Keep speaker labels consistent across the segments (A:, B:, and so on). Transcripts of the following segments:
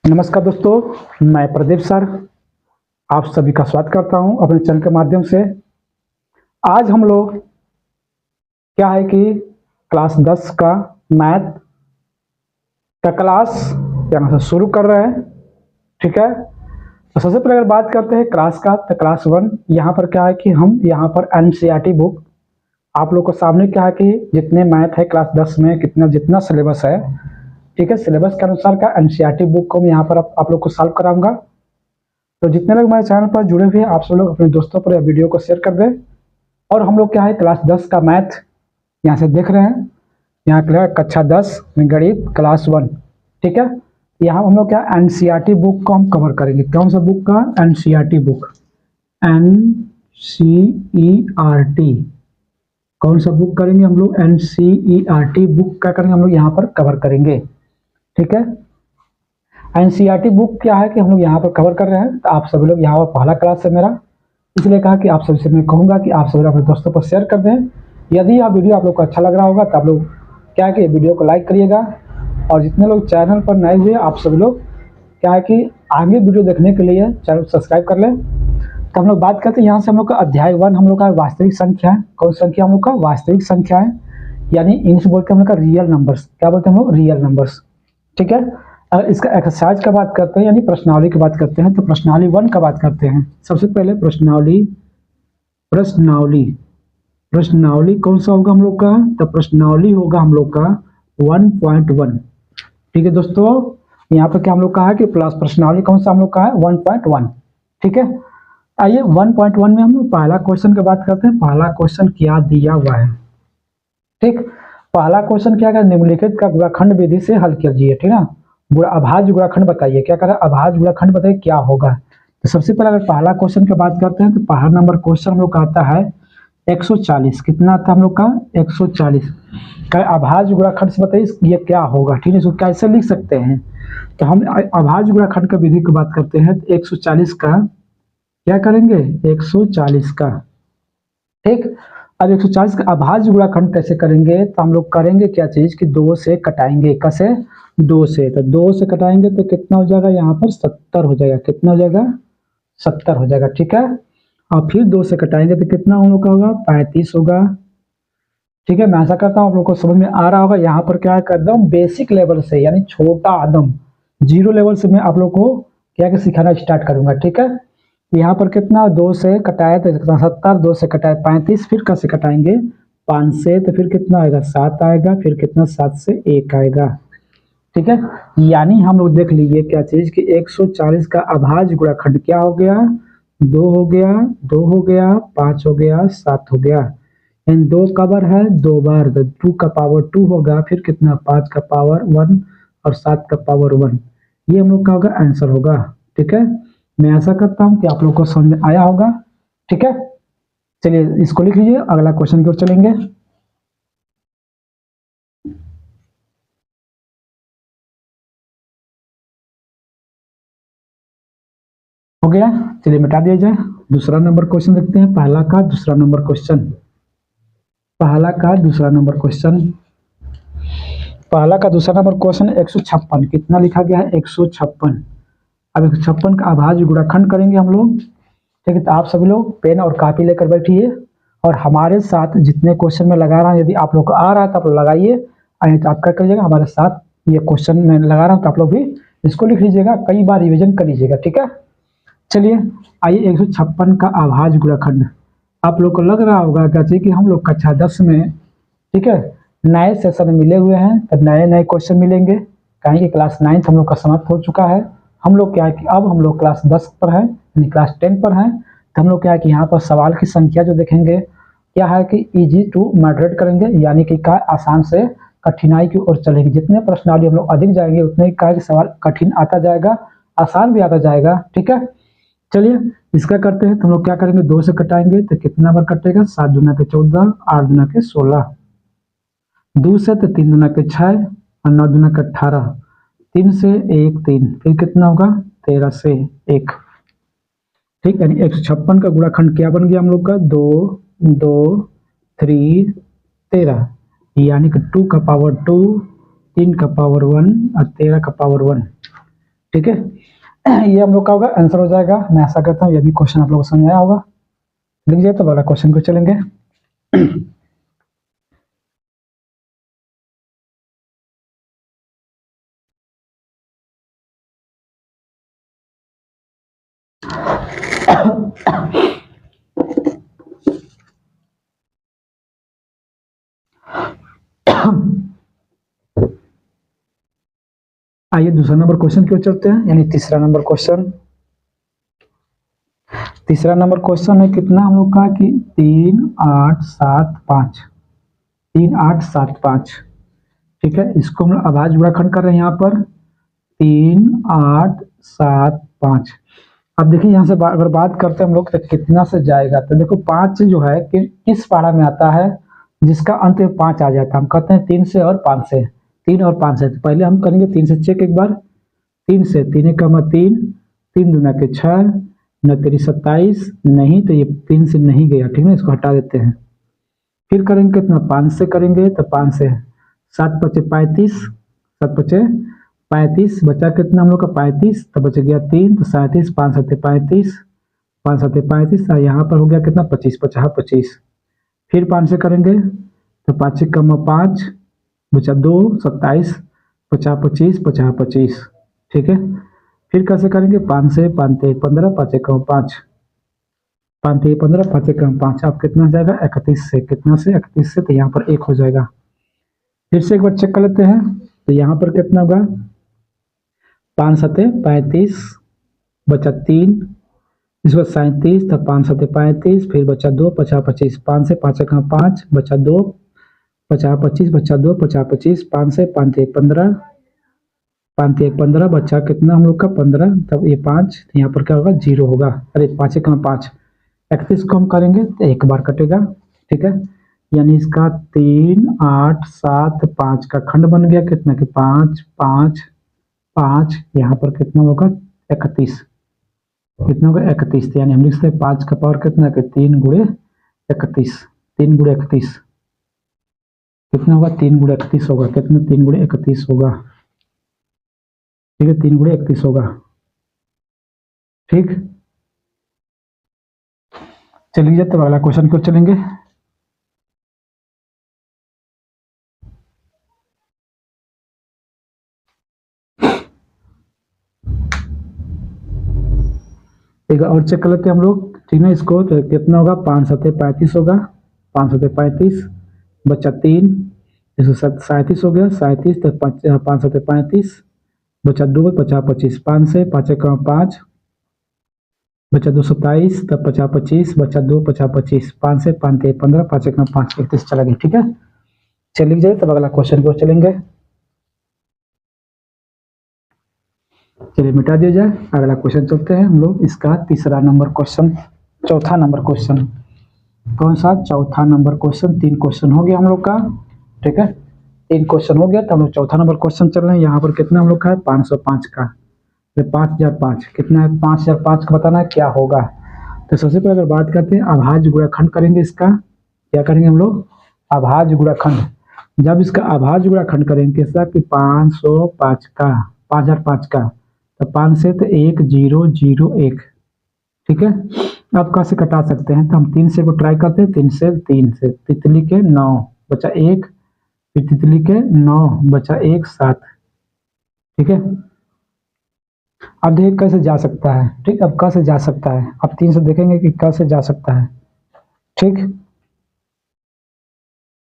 A: नमस्कार दोस्तों, मैं प्रदीप सर आप सभी का स्वागत करता हूं अपने चैनल के माध्यम से। आज हम लोग क्या है कि क्लास 10 का मैथ का क्लास यहाँ से शुरू कर रहे हैं। ठीक है, तो सबसे पहले अगर बात करते हैं क्लास का, तो क्लास 1 यहाँ पर क्या है कि हम यहाँ पर एनसीईआरटी बुक आप लोग को सामने क्या है कि जितने मैथ है क्लास 10 में कितना जितना सिलेबस है, ठीक है, सिलेबस के अनुसार का एनसीईआरटी बुक को मैं यहाँ पर आप लोग को सॉल्व कराऊंगा। तो जितने लोग मेरे चैनल पर जुड़े हुए हैं आप सब लोग अपने दोस्तों पर यह वीडियो को शेयर कर दें। और हम लोग क्या है क्लास 10 का मैथ यहाँ से देख रहे हैं, यहाँ क्लियर कक्षा 10 में गणित क्लास 1। ठीक है, यहाँ हम लोग क्या एनसीईआरटी बुक को हम कवर करेंगे। कौन सा बुक का? NCERT book, NCERT. कौन सा बुक करेंगे हम लोग? एनसीईआरटी बुक क्या करेंगे हम लोग यहाँ पर कवर करेंगे। ठीक है, एनसीईआरटी बुक क्या है कि हम लोग यहाँ पर कवर कर रहे हैं। तो आप सभी लोग यहाँ पर पहला क्लास है मेरा, इसलिए कहा कि आप सभी से मैं कहूँगा कि आप सभी अपने दोस्तों पर शेयर कर दें। यदि यह वीडियो आप लोग को अच्छा लग रहा होगा तो आप लोग क्या है कि वीडियो को लाइक करिएगा। और जितने लोग चैनल पर नए हुए आप सभी लोग क्या है कि आगे वीडियो देखने के लिए चैनल सब्सक्राइब कर लें। तो हम लोग बात करते हैं यहाँ से हम लोग का अध्याय 1 हम लोग का वास्तविक संख्या है। कौन संख्या? हम लोग का वास्तविक संख्या है, यानी इंग्लिश बोलते हैं हम लोग का रियल नंबर्स। क्या बोलते हैं हम लोग? Real numbers. ठीक है, अगर इसका एक्सरसाइज का बात करते हैं यानी प्रश्नावली की बात करते हैं तो प्रश्नावली 1 का बात करते हैं। सबसे पहले प्रश्नावली प्रश्नावली कौन सा होगा हम लोग का? तो प्रश्नावली होगा हम लोग का 1.1। ठीक है दोस्तों, यहाँ पर क्या हम लोग का है कि प्लस प्रश्नावली कौन सा हम लोग का है? 1.1। ठीक है, आइए 1.1 में हम लोग पहला क्वेश्चन की बात करते हैं। पहला क्वेश्चन क्या दिया हुआ है? ठीक, पहला क्वेश्चन क्या है? निम्नलिखित का गुणाखंड विधि से हल कीजिए। ठीक है, अभाज्य गुणाखंड बताइए। क्या करें? अभाज्य गुणाखंड बताइए क्या होगा। तो सबसे पहले अगर पहला क्वेश्चन की बात करते हैं तो पहला नंबर क्वेश्चन हम लोग का आता है 140। कितना आता है हम लोग का? 140 का अभाज्य गुणाखंड से बताइए ये क्या होगा। ठीक है, इसको कैसे लिख सकते हैं? तो हम अभाज्य गुणाखंड का विधि की बात करते हैं तो 140 का क्या करेंगे? 140 का। ठीक, अब 140 का अभाज्य गुणाखंड कैसे करेंगे? तो हम लोग करेंगे क्या चीज कि 2 से कटाएंगे। कैसे? 2 से। तो 2 से कटाएंगे तो कितना हो जाएगा? यहाँ पर 70 हो जाएगा। कितना हो जाएगा? 70 हो जाएगा। ठीक है, और फिर 2 से कटाएंगे तो कितना हम लोग का होगा? 35 होगा। ठीक है, मैं आशा करता हूँ आप लोग को समझ में आ रहा होगा। यहाँ पर क्या है एकदम बेसिक लेवल से यानी छोटा आदम 0 लेवल से मैं आप लोग को क्या सिखाना स्टार्ट करूंगा। ठीक है, यहाँ पर कितना 2 से कटाए तो 70, 2 से कटाए 35, फिर कैसे कटाएंगे? 5 से, तो फिर कितना आएगा? 7 आएगा। फिर कितना? 7 से 1 आएगा। ठीक है, यानी हम लोग देख लीजिए क्या चीज कि 140 का अभाज्य गुणाखंड क्या हो गया? 2 हो गया, 2 हो गया, 5 हो गया, 7 हो गया। एंड 2 कबर है 2 बार, तो 2 का पावर 2 होगा। फिर कितना? 5 का पावर 1 और 7 का पावर 1। ये हम लोग का होगा आंसर होगा। ठीक है, मैं आशा करता हूँ कि आप लोग को समझ में आया होगा। ठीक है, चलिए इसको लिख लीजिए, अगला क्वेश्चन की ओर चलेंगे। हो गया, चलिए मिटा दिया जाए। दूसरा नंबर क्वेश्चन देखते हैं। पहला का दूसरा नंबर क्वेश्चन, पहला का दूसरा नंबर क्वेश्चन, पहला का दूसरा नंबर क्वेश्चन 156। कितना लिखा गया है? 156। अब 156 का अभाज्य गुणाखंड करेंगे हम लोग। ठीक है, तो आप सभी लोग पेन और कॉपी लेकर बैठिए और हमारे साथ जितने क्वेश्चन में लगा रहा हूँ, यदि आप लोग को आ रहा है तो आप लोग लगाइए, तो आप क्या करिएगा हमारे साथ ये क्वेश्चन मैं लगा रहा हूँ तो आप लोग भी इसको लिख लीजिएगा, कई बार रिविजन कर लीजिएगा। ठीक है, चलिए आइए 156 का अभाज्य गुणाखंड। आप लोग को लग रहा होगा क्या चाहिए कि हम लोग कक्षा 10 में, ठीक है, नए सेशन मिले हुए हैं तो नए नए क्वेश्चन मिलेंगे। कहें कि क्लास 9 हम लोग का समाप्त हो चुका है। हम लोग क्या है कि अब हम लोग क्लास 10 पर है यानी क्लास 10 पर हैं। तो हम लोग क्या है कि यहाँ पर सवाल की संख्या जो देखेंगे क्या है कि इजी टू मॉडरेट करेंगे, यानी कि क्या आसान से कठिनाई की ओर चलेंगे। जितने प्रश्नावली हम लोग अधिक जाएंगे उतने ही क्या सवाल कठिन आता जाएगा, आसान भी आता जाएगा। ठीक है, चलिए इसका करते हैं। तो हम लोग क्या करेंगे? 2 से कटाएंगे तो कितना बार कटेगा? 7 दूना के 14, 8 दूना के 16, 2 से तो 3 दूना के 6 और 9 दूना के 18, 3 से 1 3, फिर कितना होगा? 13 से 1। ठीक, यानी 156 का गुणाखंड क्या बन गया हम लोग का? 2 2 3 13, यानी कि 2 का पावर 2, 3 का पावर 1 और 13 का पावर 1। ठीक है, ये हम लोग का होगा आंसर हो जाएगा। मैं ऐसा करता हूँ ये भी क्वेश्चन आप लोगों को समझ आया होगा। लिख जाए तो अगला क्वेश्चन को चलेंगे। आइए दूसरा नंबर क्वेश्चन की ओर चलते हैं, यानी तीसरा नंबर क्वेश्चन। तीसरा नंबर क्वेश्चन है कितना हम लोग का कि 3 8 7 5, 3 8 7 5। ठीक है, इसको हम लोग अभाज्य गुणाखंड कर रहे हैं यहाँ पर 3 8 7 5। अब देखिए यहाँ से अगर बात करते हैं हम लोग तो कितना से जाएगा, तो देखो 5 जो है कि किस पारा में आता है जिसका अंत में 5 आ जाता है। हम कहते हैं 3 से और 5 से, 3 और 5 से। तो पहले हम करेंगे 3 से चेक एक बार। 3 से, 3 एक कमा 3, 3 दूना के 6, 9 तेरी 27, नहीं तो ये 3 से नहीं गया, ठीक है, इसको हटा देते हैं। फिर करेंगे कितना, 5 से करेंगे तो 5 से 7 पचे 35, 7 पचे 35, बचा कितना हम लोग का 35, तो बच गया 3, तो 37, 5 सत्ते 35, 5 सत्ते 35, यहाँ पर हो गया कितना 25, 50 25। फिर 5 से करेंगे तो 5 कम 5, बचा 2, 27, 50 25, 50 25। ठीक है, फिर कैसे करेंगे 5 से, 5 15, 5 कम 5, 5 15, 5 कम 5, अब कितना हो जाएगा 31 से, कितना से 31 से, तो यहाँ पर 1 हो जाएगा। फिर से एक बार चेक कर लेते हैं, तो यहाँ पर कितना होगा 5 सत्ते 35, बचा 3, इस बार 37, तो 5 सत्ते 35, फिर बचा 2, 50 25, 5 से 5 कहाँ 5, बचा 2, 50 25, बचा 2, 50 25, 5 से 5 15, 5 15, बचा कितना हम लोग का 15, तब ये 5, यहाँ पर क्या होगा 0 होगा। अरे 5 कहाँ 5, 31 को हम करेंगे तो एक बार कटेगा। ठीक है, यानी इसका 3 8 7 5 का खंड बन गया कितना कि 5 5 5, यहाँ पर कितना होगा 31, कितना होगा 31, यानी हम लिख सकते हैं 5 का पावर कितना कि 3 गुणे 31, 3 गुणे 31 कितना होगा 3 गुणे 31 होगा, कितना 3 गुणे 31 होगा। ठीक है, 3 गुणे 31 होगा। ठीक, चलिए तो अगला क्वेश्चन को चलेंगे। एक और चेक कर लेते हैं हम लोग, ठीक है, इसको तो कितना होगा 5 सत्ते 35 होगा, 5 सत्ते 35, बचा 3, 37 हो गया 37, तो 5 सत्ते 35, बचा 2, 50 25, 5 से 5 का 5, बचा 2 27, तब 50 25, बचा 2 50 25, 5 से 5 15, 5 का 5 31 चला गया। ठीक है, चलिए जाए तब अगला क्वेश्चन को चलेंगे। चलिए मिटा दिया जाए, अगला क्वेश्चन चलते हैं हम लोग। इसका तीसरा नंबर क्वेश्चन, चौथा नंबर क्वेश्चन, कौन सा चौथा नंबर क्वेश्चन। 3 क्वेश्चन हो गया हम लोग का। ठीक है, 3 क्वेश्चन हो गया, तो हम लोग चौथा नंबर क्वेश्चन चल रहे हैं। यहाँ पर कितना हम लोग का है 505 का, 5005 कितना है, 5005 का बताना है क्या होगा। तो सबसे पहले अगर बात करते हैं अभाज्य गुणाखंड करेंगे, इसका क्या करेंगे हम लोग अभाज्य गुणाखंड। जब इसका अभाज्य गुणाखंड करेंगे कैसा कि 505 का 5005 का, तो 5 से तो 1 0 0 1। ठीक है, अब कैसे कटा सकते हैं, तो हम 3 से को ट्राई करते हैं, 3 से तितली के 9 बचा 1, फिर तितली के 9 बचा 1 7। ठीक है, अब देखिए कैसे जा सकता है। ठीक, अब कैसे जा सकता है, अब 3 से देखेंगे कि कैसे जा सकता है। ठीक,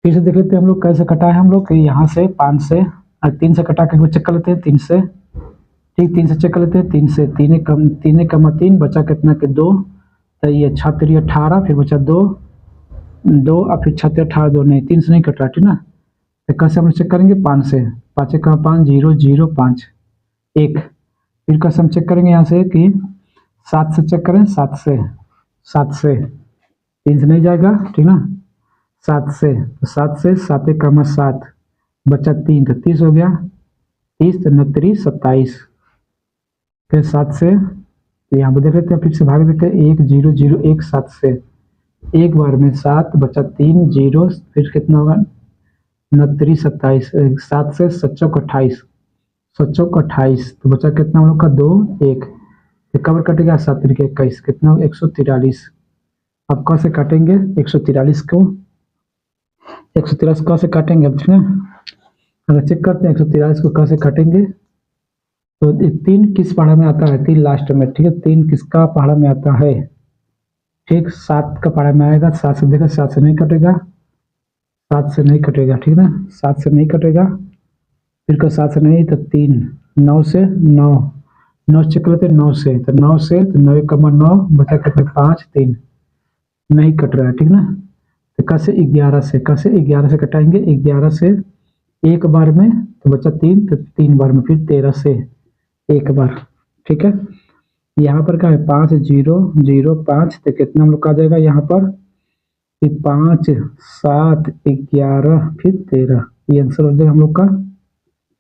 A: फिर से देख लेते हैं हम लोग कैसे कटा है हम लोग कि यहाँ से 5 से 3 से कटा के चेक कर लेते हैं 3 से। ठीक, 3 से चेक कर लेते हैं, 3 से 3 कम 3 बचा कितना के 2, तो ये 6 3 18, फिर बचा 2 2, और फिर 6 18 2, नहीं 3 से नहीं कट रहा। ठीक ना, तो कैसे हम चेक करेंगे 5 से, 5 का 5 0 0 5 1। फिर कैसे हम चेक करेंगे यहाँ से कि 7 से चेक करें, 7 से 3 से नहीं जाएगा। ठीक ना, 7 से, तो 7 से 7 कम 7 बचा 3, तो 30 हो गया, 30 तो 9 3 27, फिर 7 से, तो यहाँ पर देख लेते हैं, फिर से भाग देते हैं 1 0 0 1 7 से, एक बार में 7 बचा 3 0, फिर कितना होगा 9 3 27, 7 से 7 28, 7 चौक 28, तो बचा कितना हम लोग का 2 1, कबर कटेगा 7 3 21, कितना 143। अब क से काटेंगे 143 को, 143 क से काटेंगे अब, ठीक है। अगर चेक करते हैं 143 को क से काटेंगे तो 3 किस पहाड़ा में आता है, 3 लास्ट में, ठीक है। 3 किसका पहाड़ा में आता है, ठीक 7 का पहाड़ा में आएगा। 7 से देखा, 7 से नहीं कटेगा, 7 से नहीं कटेगा, ठीक है ना, 7 से नहीं कटेगा। फिर का 7 से नहीं तो 3, 9 से 9, 9 से चेक लेते 9 से, तो 9 से तो 9 कमा 9 बचा कितने 5 3, नहीं कट रहा है, ठीक ना। तो कैसे 11 से, कैसे 11 से कटाएंगे, 11 से एक बार में तो बचा 3, तो 3 बार में, फिर 13 से एक बार, ठीक है। यहाँ पर क्या है 5 0 0 5, तो कितना हम लोग का आ जाएगा यहाँ पर 5 7 11 फिर 13, ये आंसर हो जाएगा हम लोग का।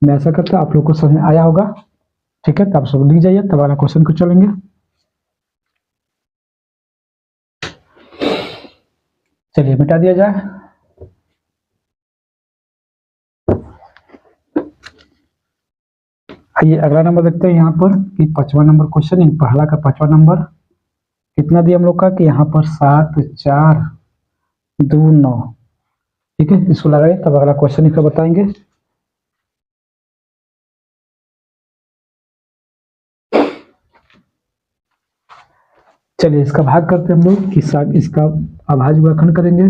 A: मैं ऐसा करता आप लोग को समझ में आया होगा, ठीक है। तो आप सब लिख जाइए, तब वाला क्वेश्चन को चलेंगे। चलिए मिटा दिया जाए। आइए अगला नंबर देखते हैं यहाँ पर कि 5वां नंबर क्वेश्चन, इन पहला का 5वां नंबर कितना दिया हम लोग का कि यहाँ पर 7 4 2 9, ठीक है। इसको लगाइए तब अगला क्वेश्चन इसका बताएंगे। चलिए इसका भाग करते हैं हम लोग कि इसका अभाज्य गुणाखंड करेंगे।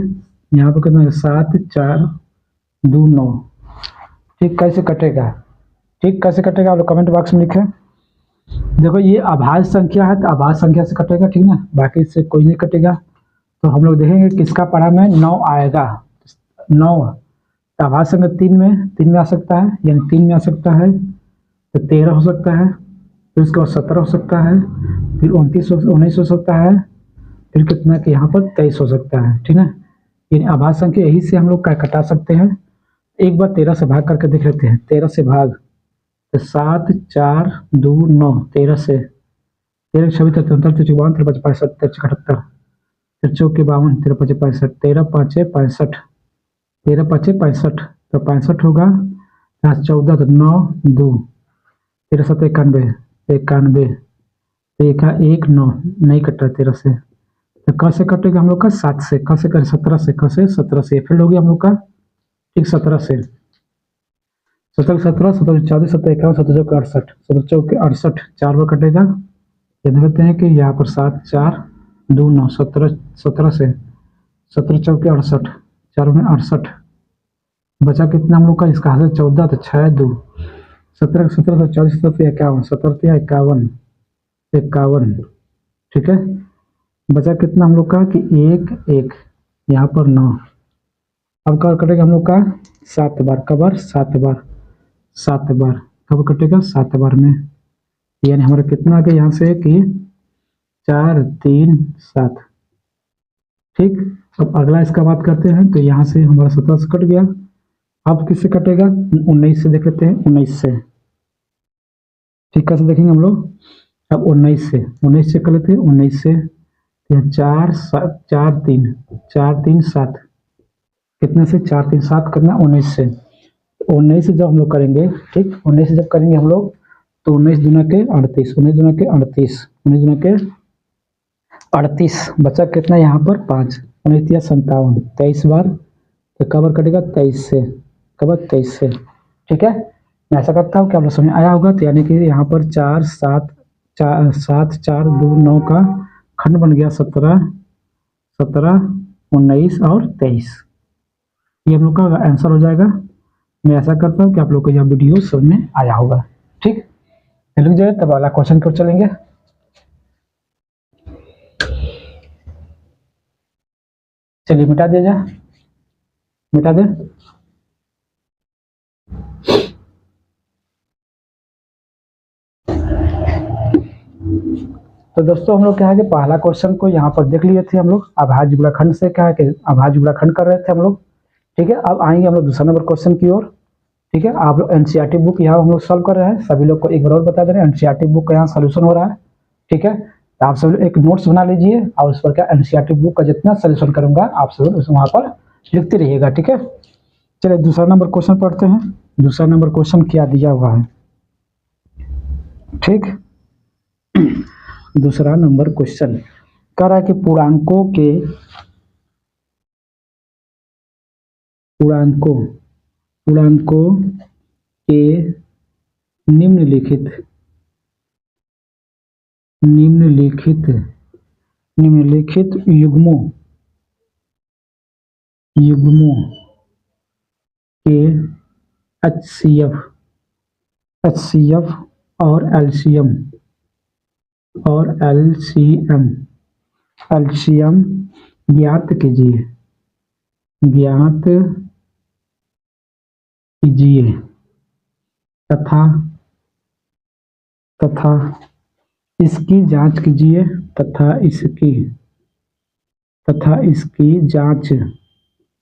A: यहाँ पर कितना है 7 4 2 9, ठीक। कैसे कटेगा, ठीक कैसे कटेगा आप लोग कमेंट बॉक्स में लिखें। देखो ये अभाज्य संख्या है तो अभाज्य संख्या से कटेगा, ठीक ना, बाकी से कोई नहीं कटेगा। तो हम लोग देखेंगे किसका पढ़ा में 9 आएगा, 9 तो अभाज्य संख्या 3 में आ सकता है, यानी 3 में आ सकता है, तो 13 हो सकता है, फिर उसके बाद 17 हो सकता है, फिर 29 19 हो सकता है, फिर कितना कि यहाँ पर 23 हो सकता है, ठीक है। यानी अभाज्य संख्या यही से हम लोग क्या कटा सकते हैं। एक बार 13 से भाग करके देख लेते हैं, 13 से भाग तो 7 4 2 9, 13 से 13 छब्बीस 53 54 53 65 73 74 52 53 65 13 5 65, 13 5 65, तो 65 होगा, 14 तो 9 2, 13 7 91 91, एक 1 9 नहीं कट रहा 13 से, तो क से कटेगा हम लोग का 7 से, क से करें 17 से, क से 17 से फिर हो गया हम लोग का, ठीक 17 से 17 17 17 40 17 51 17 68 17 चौक 68, 4 बार कटेगा। ये देखते हैं कि यहाँ पर 7 4 2 9 17 17 से 17 चौक 68, 4 में 68, बचा कितना हम लोग का इसका हाथ 14 तो 6 2, 17 17 40 17 51 17 51 51, ठीक है। बचा कितना हम लोग का कि 1 1, यहाँ पर 9, अब कब कटेगा हम लोग का 7 बार, कबर 7 बार, 7 बार कब कटेगा 7 बार में, यानी हमारा कितना आ गया यहाँ से कि 4 3 7, ठीक। अब अगला इसका बात करते हैं, तो यहाँ से हमारा 17 से कट गया। अब किससे कटेगा 19 से, देख लेते हैं 19 से, ठीक कैसे देखेंगे हम लोग। अब 19 से कर लेते हैं, 19 से 4 4 3 4 3 7, कितने से 4 3 7 करना 19 से, 19 से जब हम लोग करेंगे, ठीक 19 से जब करेंगे हम लोग तो 19 दूना के 38, 19 दूना के 38, 19 दूना के 38, बचा कितना यहाँ पर 5, 19 या 57, 23 बार, तो कबर कटेगा 23 से, कबर 23 से, ठीक है। मैं ऐसा करता हूँ कि आप लोग समझ आया होगा, तो यानी कि यहाँ पर 4 7 7 4 2 9 का खंड बन गया 17 17 19 और 23, ये हम लोग का आंसर हो जाएगा। मैं ऐसा करता हूँ कि आप लोग को यह वीडियो समझ में आया होगा, ठीक। चलिए जाए तब अगला क्वेश्चन को चलेंगे। चलिए मिटा दिया जाए, मिटा दे। तो दोस्तों हम लोग क्या है कि पहला क्वेश्चन को यहाँ पर देख लिए थे हम लोग, अभाज्य गुणाखंड से क्या है कि अभाज्य गुणाखंड कर रहे थे हम लोग, ठीक है। अब आएंगे हम लोग दूसरा नंबर क्वेश्चन की ओर, ठीक है। आप लोग एनसीईआरटी बुक यहाँ हम लोग सॉल्व कर रहे हैं, सभी लोग को एक बार और बता दे रहे हैं एनसीईआरटी बुक का यहाँ सोल्यूशन हो रहा है, ठीक है। तो आप सब लोग एक नोट्स बना लीजिए और उस पर क्या एनसीईआरटी बुक का जितना सोल्यूशन करूंगा आप सब लोग वहाँ पर लिखते रहिएगा, ठीक है। चलिए दूसरा नंबर क्वेश्चन पढ़ते हैं। दूसरा नंबर क्वेश्चन क्या दिया हुआ है, ठीक। दूसरा नंबर क्वेश्चन कह रहा है कि पूर्णांकों के निम्नलिखित युग्मों के HCF और LCM ज्ञात कीजिए तथा इसकी जांच कीजिए कि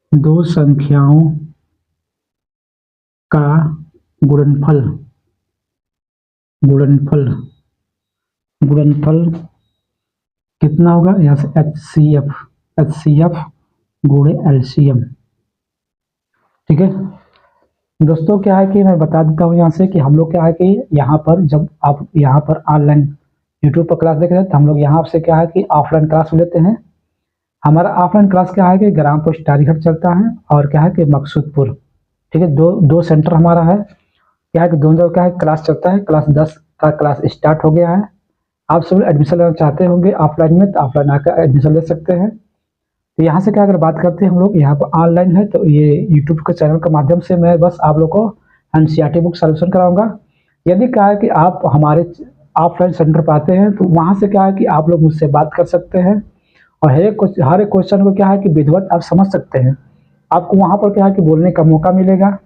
A: दो संख्याओं का गुणनफल कितना होगा, यहाँ से HCF गुणे LCM। ठीक है दोस्तों, क्या है कि मैं बता देता हूँ यहाँ से कि हम लोग क्या है कि यहाँ पर जब आप यहाँ पर ऑनलाइन यूट्यूब पर क्लास देख रहे हैं तो हम लोग यहाँ से क्या है कि ऑफलाइन क्लास लेते हैं। हमारा ऑफलाइन क्लास क्या है कि ग्राम पोस्ट टारीगढ़ चलता है और क्या है कि मकसूदपुर। ठीक है, दो सेंटर हमारा है। क्या है कि दोनों जगह क्या है क्लास चलता है। क्लास 10 का क्लास स्टार्ट हो गया है। आप सब एडमिशन लेना चाहते होंगे ऑफलाइन में तो ऑफलाइन आकर एडमिशन ले सकते हैं। तो यहाँ से क्या अगर बात करते हैं हम लोग यहाँ पर ऑनलाइन है तो ये यूट्यूब के चैनल के माध्यम से मैं बस आप लोग को NCERT बुक सॉल्यूशन कराऊंगा। यदि क्या है कि आप हमारे ऑफलाइन सेंटर पर आते हैं तो वहाँ से क्या है कि आप लोग मुझसे बात कर सकते हैं और हर एक क्वेश्चन को क्या है कि विधिवत आप समझ सकते हैं। आपको वहाँ पर क्या है कि बोलने का मौका मिलेगा।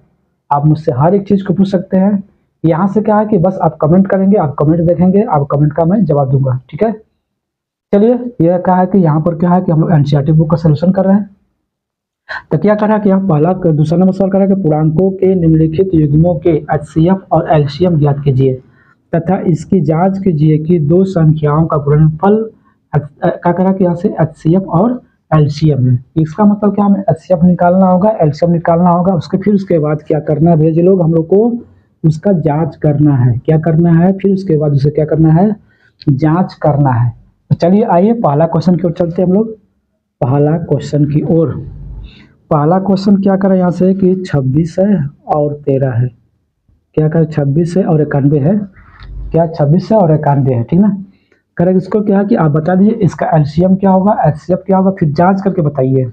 A: आप मुझसे हर एक चीज़ को पूछ सकते हैं। यहाँ से क्या है कि बस आप कमेंट करेंगे, आप कमेंट देखेंगे, आप कमेंट का मैं जवाब दूंगा। ठीक है, चलिए यह कहा है कि यहाँ पर क्या है कि हम लोग NCERT बुक का सलूशन कर रहे हैं। तो क्या करा कि दूसरा नंबर सवाल करा कि पूर्णांकों के निम्नलिखित युग्मों के HCF और LCM ज्ञात कीजिए तथा इसकी जांच कीजिए कि दो संख्याओं का गुणनफल क्या करा कि यहाँ से HCF और LCM है। इसका मतलब क्या हमें HCF निकालना होगा, LCM निकालना होगा। उसके बाद क्या करना है भेज लोग, हम लोग को उसका जांच करना है। क्या करना है, फिर उसके बाद उसे क्या करना है, जांच करना है। तो चलिए आइए पहला क्वेश्चन की ओर चलते हैं हम लोग। पहला क्वेश्चन की ओर, पहला क्वेश्चन क्या करें यहाँ से कि 26 है और 13 है। क्या करें, 26 है और 91 है। क्या 26 है और 91 है, ठीक ना। करें इसको क्या है कि आप बता दीजिए इसका LCM क्या होगा, HCF क्या होगा, फिर जांच करके बताइए।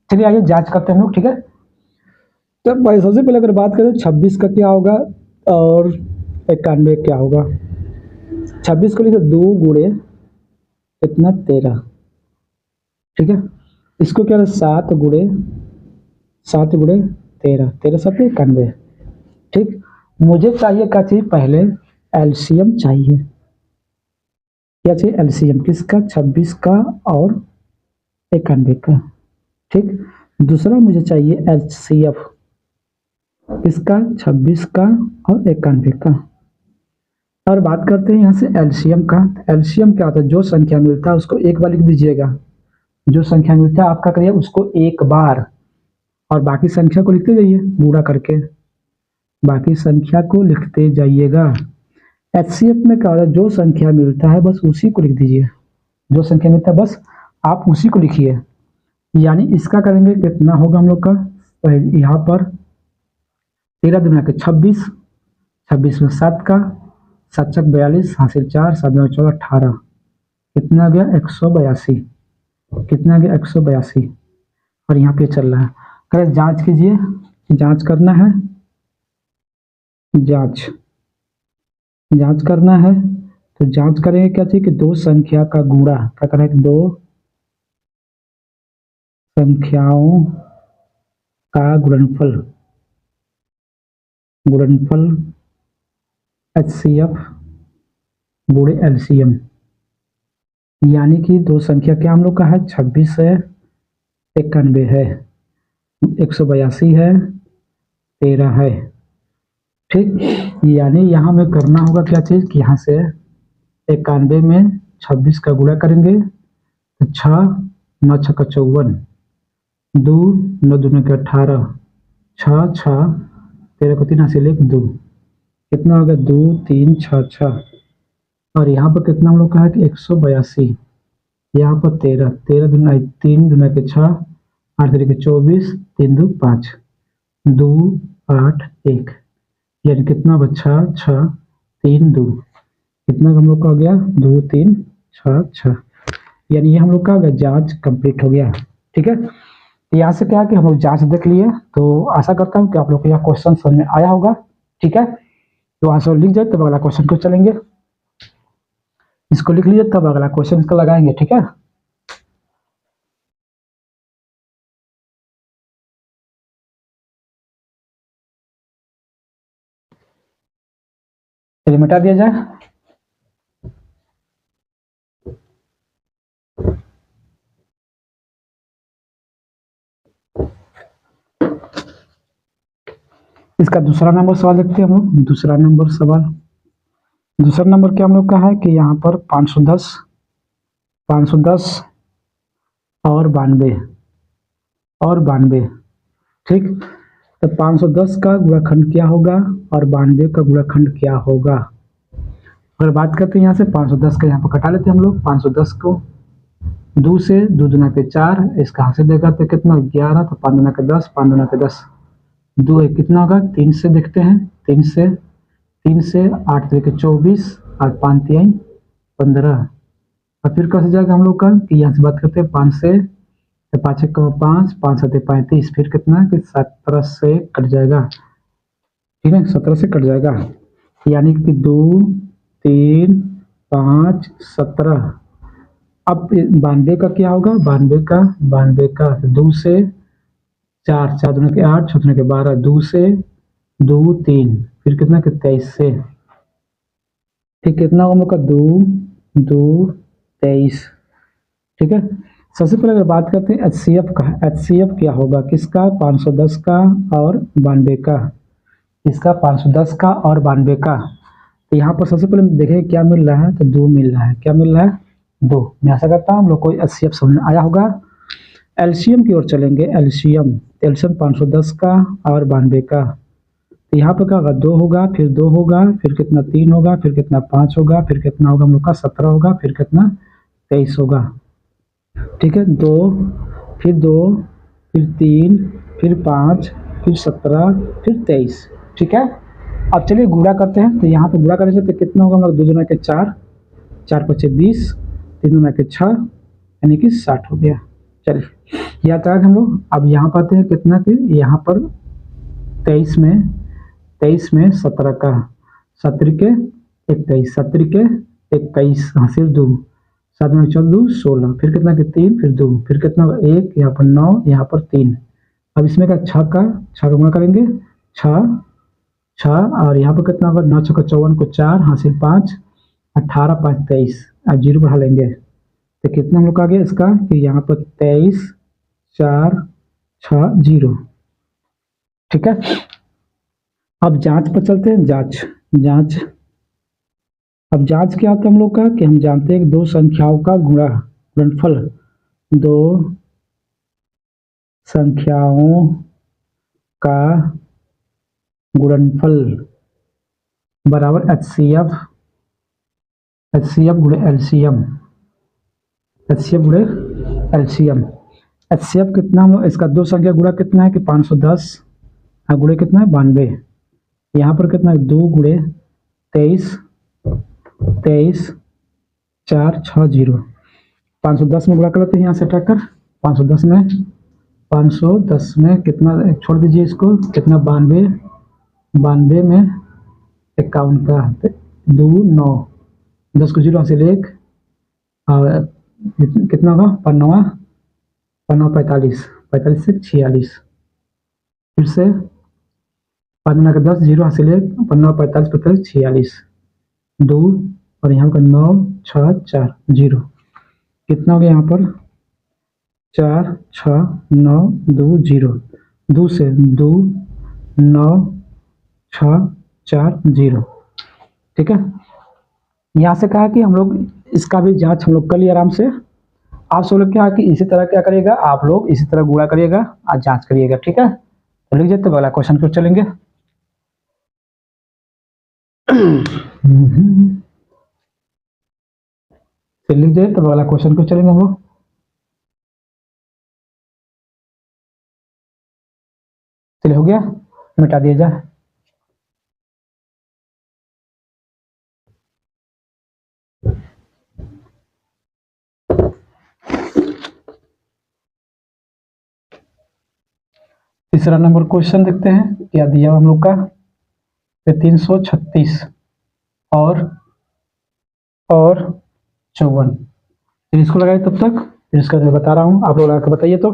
A: चलिए आइए जांच करते हैं हम लोग। ठीक है, तो भाई सबसे पहले अगर बात करें 26 का क्या होगा और 91 क्या होगा। 26 को लिखे 2 गुणे कितना 13। ठीक है, इसको क्या है 7 गुणे 13, 13 7 91। ठीक, मुझे चाहिए क्या चाहिए, पहले LCM चाहिए। क्या चाहिए, LCM किसका, 26 का और 91 का। ठीक, दूसरा मुझे चाहिए HCF किसका, 26 का और 91 का। और बात करते हैं यहाँ से LCM का। LCM क्या होता है, जो संख्या मिलता है उसको एक बार लिख दीजिएगा। जो संख्या मिलता है आपका करिए उसको एक बार और बाकी संख्या को लिखते जाइए गुणा करके, बाकी संख्या को लिखते जाइएगा। HCF में क्या होता है, जो संख्या मिलता है बस उसी को लिख दीजिए। जो संख्या मिलता है बस आप उसी को लिखिए। यानी इसका करेंगे कितना होगा हम लोग का, यहाँ पर 13 दुना के 26, 26 में 7 का 7 चक 42, हासिल 4, 7 में 14 18, कितना गया 182। कितना गया 182 और यहाँ पे चल रहा है। करें जांच कीजिए, जांच करना है, जांच करना है। तो जांच करेंगे क्या चाहिए कि दो संख्या का गुणा, क्या करें, दो संख्याओं का गुणनफल HCF गुणे LCM। यानी कि दो संख्या क्या हम लोग का है, 26 है 91 है, 182 है 13 है। ठीक, यानी यहाँ में करना होगा क्या चीज़ कि यहाँ से 91 में 26 का गुणा करेंगे तो 6 9 6 का 54, 2 9 दूने के 18, 6 6 13 को 3 हासिल 1 2, कितना होगा 2 3 6 6, और यहाँ पर कितना हम लोग का है कि 182, यहाँ पर 13 13 दूना 3 दूना के 6, 8 3 के 24, 3 2 5, 2 8 1, यानी कितना बचा 6 3 2, कितना हम लोग का हो गया 2 3 6 6, यानी ये हम लोग का जांच कंप्लीट हो गया। ठीक है, तो यहाँ से क्या है कि हम लोग जांच देख लिए, तो आशा करता हूँ कि आप लोग को यह क्वेश्चन समझ में आया होगा। ठीक है, तो आंसर लिख जाए तब अगला क्वेश्चन को चलेंगे, इसको लिख लीजिए तब अगला क्वेश्चन इसका लगाएंगे। ठीक है, चलिए मिटा दिया जाए। इसका दूसरा नंबर सवाल देखते हैं हम लोग। दूसरा नंबर सवाल, दूसरा नंबर क्या हम लोग का है कि यहाँ पर 510 और 92। ठीक, तो 510 का गुणाखंड क्या होगा और 92 का गुणाखंड क्या होगा। अगर बात करते हैं यहाँ से 510 का, यहाँ पर कटा लेते हैं हम लोग 510 को, 2 से 2 दूना के 4, इसका हाथ से देखा तो कितना 11, तो 5 दूना के 10, 5 दूना के 10, 2 एक कितना होगा 3 से देखते हैं, 3 से 8 3 के 24 और 5 3 15, और फिर कैसे जाएगा हम लोग का कि यहाँ से बात करते हैं 5 से, तो 5 1 5, 5 7 35, फिर कितना कि 17 से कट जाएगा। ठीक है, 17 से कट जाएगा, यानी कि 2 3 5 17। अब 92 का क्या होगा, 92 का 2 से 4 4 दूना के 8, 6 दूना के 12, 2 से 2 3, फिर कितना कि 23 से, ठीक कितना होगा हम लोग का 2 2 23। ठीक है, सबसे पहले अगर बात करते हैं HCF का, HCF क्या होगा किसका 510 का और 92 का, इसका 510 का और 92 का। तो यहाँ पर सबसे पहले देखें क्या मिल रहा है, तो 2 मिल रहा है। क्या मिल रहा है 2। मैं आशा करता हूँ हम लोग को HCF समझ में आया होगा। एलसीएम की ओर चलेंगे, एलसीएम 510 का और 92 का, तो यहाँ पर क्या होगा 2 होगा, फिर 2 होगा, फिर कितना 3 होगा, फिर कितना 5 होगा, फिर कितना होगा हम लोग का 17 होगा, फिर कितना 23 होगा। ठीक है, 2 फिर 2 फिर 3 फिर 5 फिर 17 फिर 23। ठीक है, अब चलिए गुणा करते हैं, तो यहाँ पर गुणा करेंगे तो कितना होगा हम लोग 2 दूना के 4, 4 5 20, 3 दूना के 6, यानी कि 60 हो गया। चलिए यह आता है हम लोग। अब यहाँ पाते हैं कितना कि यहाँ पर 23 में 17 का, 17 के 21, 17 के 21 हासिल 2, 7 में 14 16, फिर कितना कि 3, फिर 2, फिर कितना 1, यहाँ पर 9, यहाँ पर 3। अब इसमें का 6 का गुणा करेंगे, 6 और यहाँ पर कितना होगा 9 6 का 54 को 4 हासिल 5, 18 5 23। अब जीरो बढ़ा लेंगे तो कितना हम लोग आ गया इसका कि यहाँ पर 23 4 6 0। ठीक है, अब जांच पर चलते हैं। जांच अब जांच क्या होता है हम लोग का कि हम जानते हैं कि दो संख्याओं का गुणनफल, दो संख्याओं का गुणनफल बराबर HCF गुणे LCM, HCF गुणे LCM। HCF कितना हम इसका दो संख्या गुणा कितना है कि 510 और गुणे कितना है 92, यहाँ पर कितना है 2 गुणे 23 4 6 0। 510 में गुणा कर लेते हैं यहाँ से हटाकर, 510 में कितना छोड़ दीजिए इसको, कितना 92 में 51 का 2 9, 10 को 0 हासिल 1, और कितना होगा 5 45 से 46, फिर से 5 का 10 0 हासिल 1, 5 45 45 46, 2 और यहाँ का 9 6 4 0, कितना हो गया यहाँ पर 4 6 9 2 0, 2 से 2 9 6 0। ठीक है, यहाँ से कहा कि हम लोग इसका भी जांच हम लोग कर लिए आराम से। आप सब लोग क्या है कि इसी तरह क्या करिएगा, आप लोग इसी तरह गुणा करिएगा और जांच करिएगा। ठीक है, तो लिख देते अगला क्वेश्चन को चलेंगे। फिर लिख दे तो अगला क्वेश्चन को चलेंगे हम लोग। चलिए हो गया, मिटा दिया जाए। तीसरा नंबर क्वेश्चन देखते हैं क्या दिया हम लोग का। 336 और 54। फिर इसको लगाए तब तक, फिर इसका जो बता रहा हूँ आप लोग लगा के बताइए तो।